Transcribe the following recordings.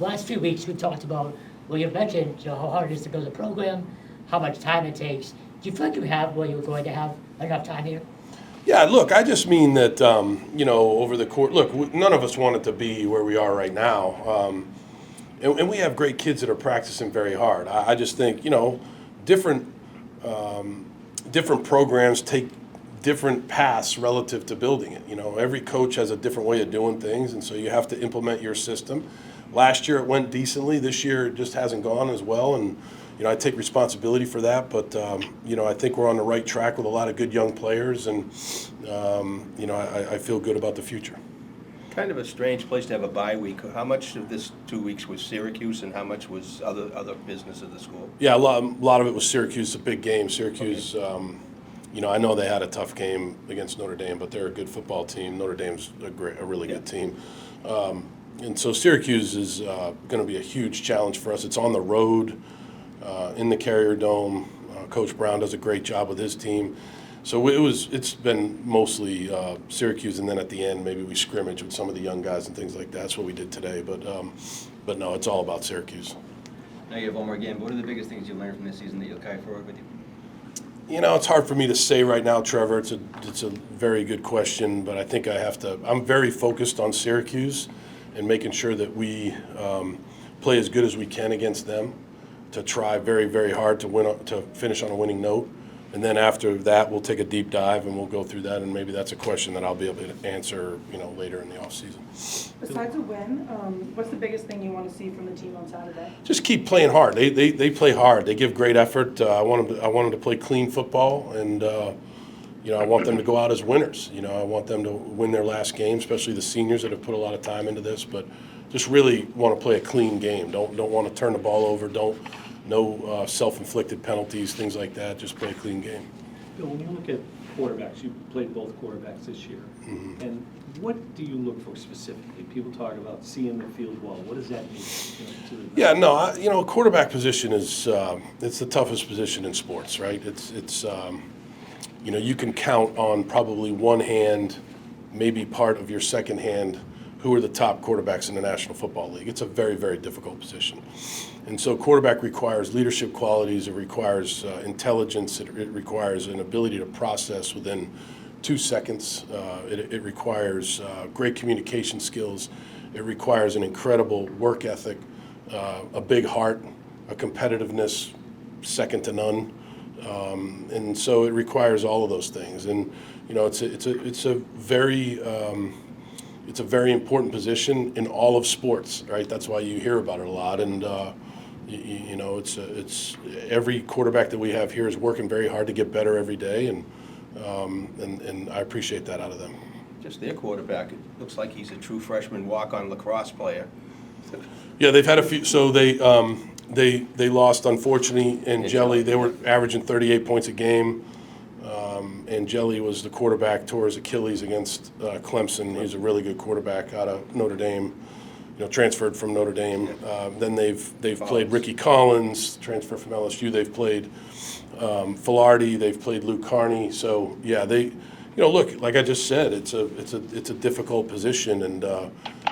last few weeks we talked about, well, you mentioned how hard it is to build a program, how much time it takes. Do you feel like you have, well, you're going to have enough time here? Yeah, look, I just mean that, over the course, look, none of us want it to be where we are right now. And we have great kids that are practicing very hard. I just think, different, different programs take different paths relative to building it. Every coach has a different way of doing things, and so you have to implement your system. Last year it went decently. This year it just hasn't gone as well, and I take responsibility for that. But I think we're on the right track with a lot of good young players, and I feel good about the future. Kind of a strange place to have a bye week. How much of this 2 weeks was Syracuse, and how much was other business of the school? Yeah, a lot of it was Syracuse. A big game. Syracuse. Okay. I know they had a tough game against Notre Dame, but they're a good football team. Notre Dame's a really good team. And so Syracuse is going to be a huge challenge for us. It's on the road in the Carrier Dome. Coach Brown does a great job with his team. So it's been mostly Syracuse, and then at the end maybe we scrimmage with some of the young guys and things like that. That's what we did today. But no, it's all about Syracuse. Now you have one more game. But what are the biggest things you learned from this season that you'll carry forward with you? It's hard for me to say right now, Trevor. It's a very good question, but I think I have to. I'm very focused on Syracuse and making sure that we play as good as we can against them, to try very, very hard to finish on a winning note. And then after that, we'll take a deep dive and we'll go through that, and maybe that's a question that I'll be able to answer, later in the offseason. Besides a win, what's the biggest thing you want to see from the team on Saturday? Just keep playing hard. They play hard. They give great effort. I want them to play clean football, and I want them to go out as winners. I want them to win their last game, especially the seniors that have put a lot of time into this. But just really want to play a clean game. Don't want to turn the ball over. No self-inflicted penalties, things like that. Just play a clean game. Bill, when you look at quarterbacks, you played both quarterbacks this year, and what do you look for specifically? People talk about seeing the field well. What does that mean? Yeah, no, quarterback position is it's the toughest position in sports, right? It's you can count on probably one hand, maybe part of your second hand, who are the top quarterbacks in the National Football League. It's a very, very difficult position. And so quarterback requires leadership qualities, it requires intelligence, it requires an ability to process within 2 seconds, it requires great communication skills, it requires an incredible work ethic, a big heart, a competitiveness second to none. And so it requires all of those things. And it's a very important position in all of sports, right? That's why you hear about it a lot. And it's every quarterback that we have here is working very hard to get better every day, and I appreciate that out of them. Just their quarterback, it looks like he's a true freshman walk-on lacrosse player. Yeah, they've had a few. So they lost, unfortunately, and Jelly. They were averaging 38 points a game. And Jelly was the quarterback, tore his Achilles against Clemson. He's a really good quarterback out of Notre Dame, transferred from Notre Dame. Then they've played Ricky Collins, transferred from LSU. They've played Filardi. They've played Luke Carney. So yeah, look, like I just said, it's a difficult position, and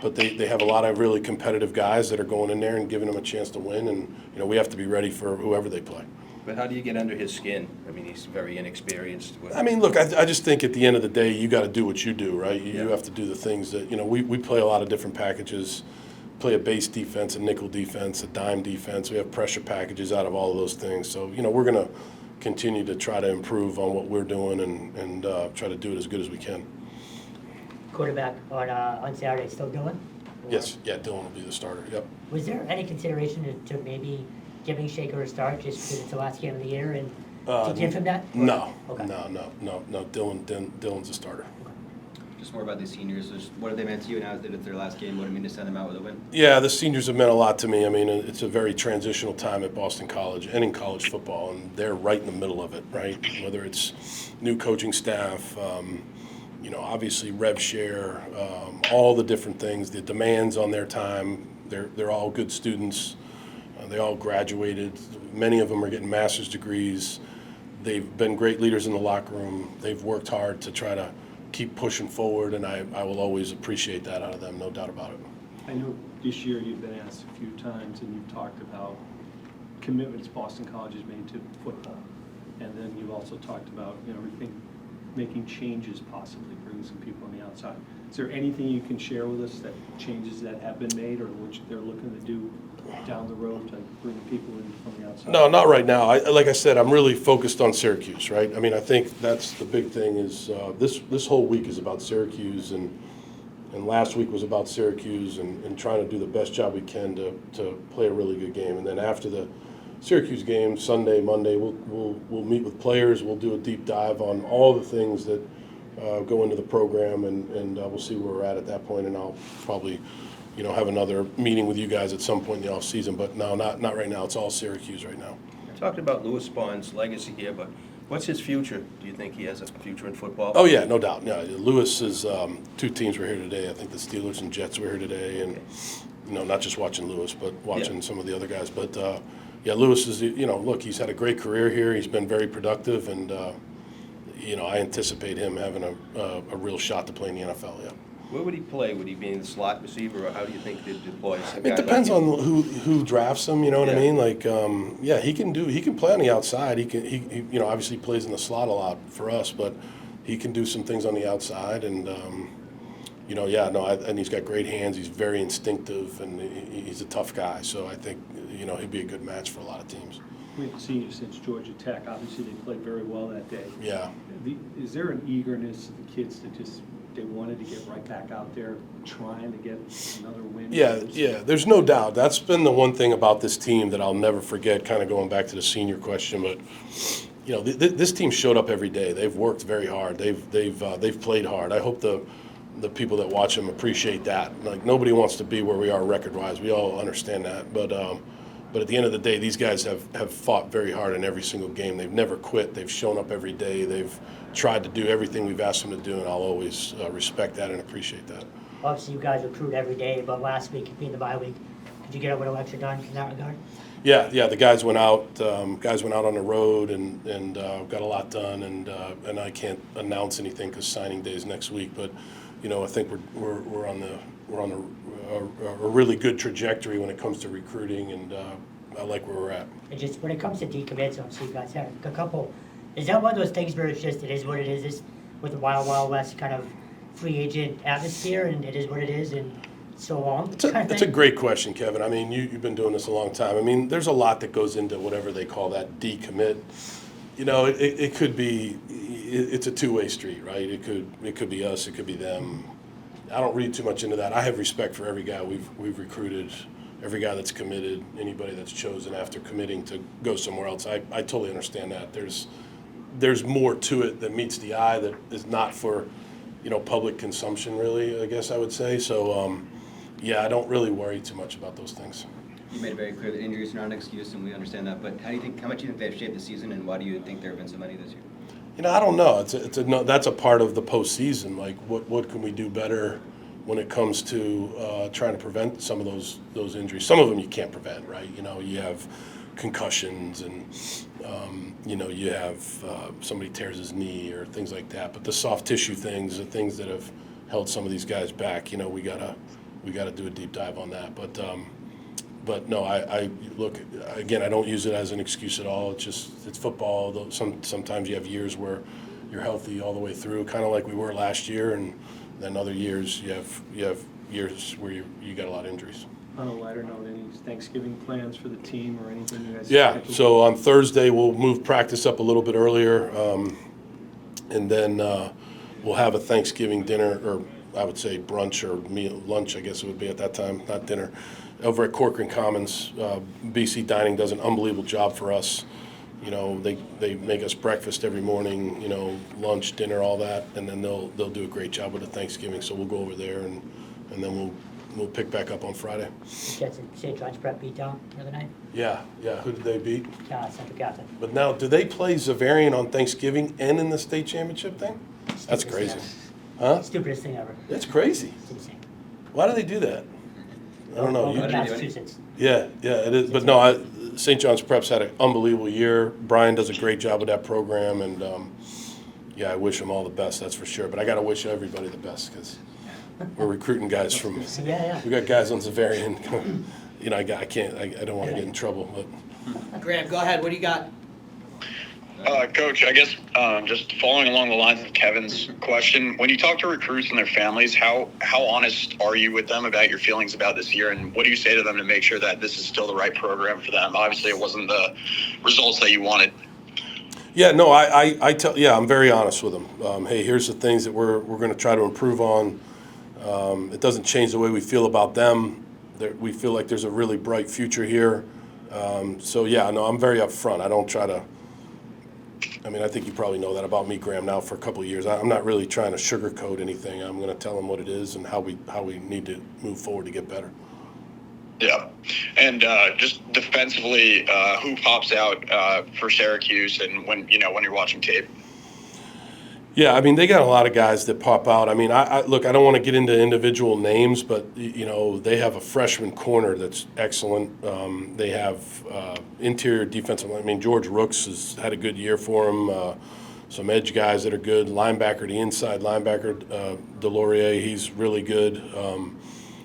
but they have a lot of really competitive guys that are going in there and giving them a chance to win, and we have to be ready for whoever they play. But how do you get under his skin? I mean, he's very inexperienced. I mean, look, I just think at the end of the day, you got to do what you do, right? You have to do the things that, we play a lot of different packages, play a base defense, a nickel defense, a dime defense. We have pressure packages out of all of those things. So, we're going to continue to try to improve on what we're doing and try to do it as good as we can. Quarterback on Saturday, still Dylan? Yes, Dylan will be the starter, yep. Was there any consideration to maybe giving Shaker a start just because it's the last game of the year and to give him that? No, okay. no. Dylan's a starter. Just more about the seniors. What have they meant to you now that it's their last game? What do it mean to send them out with a win? Yeah, the seniors have meant a lot to me. I mean, it's a very transitional time at Boston College and in college football, and they're right in the middle of it, right? Whether it's new coaching staff, obviously rev share, all the different things, the demands on their time. They're all good students. They all graduated. Many of them are getting master's degrees. They've been great leaders in the locker room. They've worked hard to try to keep pushing forward, and I will always appreciate that out of them, no doubt about it. I know this year you've been asked a few times and you've talked about commitments Boston College has made to football. And then you've also talked about, making changes possibly, bringing some people on the outside. Is there anything you can share with us that changes that have been made or which they're looking to do down the road to bring people in from the outside? No, not right now. Like I said, I'm really focused on Syracuse, right? I mean, I think that's the big thing is this whole week is about Syracuse, and last week was about Syracuse and trying to do the best job we can to play a really good game. And then after the Syracuse game, Sunday, Monday, we'll meet with players. We'll do a deep dive on all the things that go into the program, and we'll see where we're at that point. And I'll probably, have another meeting with you guys at some point in the off season. But no, not right now. It's all Syracuse right now. Talked about Louis Spahn's legacy here, but what's his future? Do you think he has a future in football? Oh yeah, no doubt. Yeah, Lewis is 2 teams were here today. I think the Steelers and Jets were here today, and not just watching Lewis, but watching some of the other guys. But yeah, Lewis is look, he's had a great career here. He's been very productive, and I anticipate him having a real shot to play in the NFL. Yeah. Where would he play? Would he be in the slot receiver, or how do you think they'd deploy a guy It depends like him? on who drafts him. You know what I Yeah. mean? Like, yeah, he can play on the outside. He obviously plays in the slot a lot for us, but he can do some things on the outside. And and he's got great hands. He's very instinctive, and he's a tough guy. So I think he'd be a good match for a lot of teams. We haven't seen you since Georgia Tech. Obviously, they played very well that day. Yeah. Is there an eagerness of the kids to they wanted to get right back out there trying to get another win? Yeah, there's no doubt. That's been the one thing about this team that I'll never forget, kind of going back to the senior question. But, this team showed up every day. They've worked very hard. They've played hard. I hope the people that watch them appreciate that. Like, nobody wants to be where we are record-wise. We all understand that. But at the end of the day, these guys have fought very hard in every single game. They've never quit. They've shown up every day. They've tried to do everything we've asked them to do, and I'll always respect that and appreciate that. Obviously, you guys recruit every day, but last week, being the bye week, did you get a little extra done in that regard? Yeah. The guys went out. On the road and got a lot done. And I can't announce anything because signing day is next week. But I think we're on a really good trajectory when it comes to recruiting, and I like where we're at. And just when it comes to decommits, obviously you guys have a couple. Is that one of those things where it's just it is what it is with the Wild Wild West kind of free agent atmosphere, and it is what it is, and so on? It's a great question, Kevin. I mean, you've been doing this a long time. I mean, there's a lot that goes into whatever they call that decommit. It could be. It's a two-way street, right? It could be us. It could be them. I don't read too much into that. I have respect for every guy we've recruited, every guy that's committed, anybody that's chosen after committing to go somewhere else. I totally understand that. There's more to it than meets the eye that is not for, public consumption, really, I guess I would say. So, yeah, I don't really worry too much about those things. You made it very clear that injuries are not an excuse, and we understand that. But how much do you think they've shaped the season, and why do you think there have been so many this year? I don't know. That's a part of the postseason. Like, what can we do better when it comes to trying to prevent some of those injuries? Some of them you can't prevent, right? You have concussions, and you have somebody tears his knee or things like that. But the soft tissue things, the things that have held some of these guys back, we gotta do a deep dive on that. But no, I look again. I don't use it as an excuse at all. It's football. Though sometimes you have years where you're healthy all the way through, kind of like we were last year, and then other years you have years where you got a lot of injuries. On a lighter note, any Thanksgiving plans for the team or anything you guys? Yeah. So on Thursday we'll move practice up a little bit earlier, and then we'll have a Thanksgiving dinner, or I would say brunch or lunch, I guess it would be at that time, not dinner. Over at Corcoran Commons, BC Dining does an unbelievable job for us. They make us breakfast every morning, lunch, dinner, all that, and then they'll do a great job with the Thanksgiving. So we'll go over there, and then we'll pick back up on Friday. Jets and St. John's Prep beat down the other night. Yeah. Who did they beat? Central Catholic. But now, do they play Zavarian on Thanksgiving and in the state championship thing? That's crazy. Huh? Stupidest thing ever. That's crazy. It's insane. Why do they do that? I don't know. Massachusetts. Yeah, it is. But no, St. John's Prep's had an unbelievable year. Brian does a great job with that program, and I wish him all the best. That's for sure. But I got to wish everybody the best because We're recruiting guys from, Yeah, we got guys on Zavarian. You know, I don't want to get in trouble, but. Graham, go ahead. What do you got? Coach, I guess just following along the lines of Kevin's question, when you talk to recruits and their families, how honest are you with them about your feelings about this year, and what do you say to them to make sure that this is still the right program for them? Obviously, it wasn't the results that you wanted. Yeah, no, I'm very honest with them. Hey, here's the things that we're going to try to improve on. It doesn't change the way we feel about them. We feel like there's a really bright future here. So yeah, no, I'm very upfront. I don't try to. I mean, I think you probably know that about me, Graham, now for a couple of years. I'm not really trying to sugarcoat anything. I'm going to tell them what it is and how we need to move forward to get better. Yeah, and just defensively, who pops out for Syracuse, and when you're watching tape? Yeah, I mean, they got a lot of guys that pop out. I mean, look, I don't want to get into individual names, but, they have a freshman corner that's excellent. They have interior defensive. I mean, George Rooks has had a good year for him. Some edge guys that are good. Linebacker, the inside linebacker, Delorier, he's really good.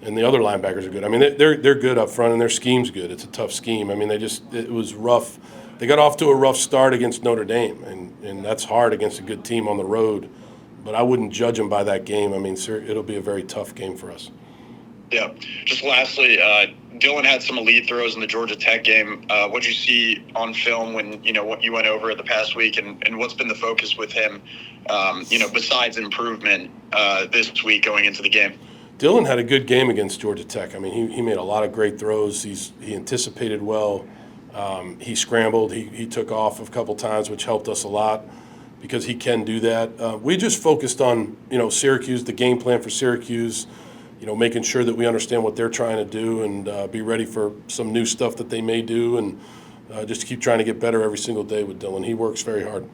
And the other linebackers are good. I mean, they're good up front, and their scheme's good. It's a tough scheme. I mean, it was rough. They got off to a rough start against Notre Dame, and that's hard against a good team on the road. But I wouldn't judge them by that game. I mean, it'll be a very tough game for us. Yeah. Just lastly, Dylan had some elite throws in the Georgia Tech game. What'd you see on film when what you went over it the past week, and what's been the focus with him? Besides improvement this week going into the game. Dylan had a good game against Georgia Tech. I mean, he made a lot of great throws. He anticipated well. He scrambled. He took off a couple times, which helped us a lot because he can do that. We just focused on, Syracuse, the game plan for Syracuse, making sure that we understand what they're trying to do and be ready for some new stuff that they may do, and just keep trying to get better every single day with Dylan. He works very hard.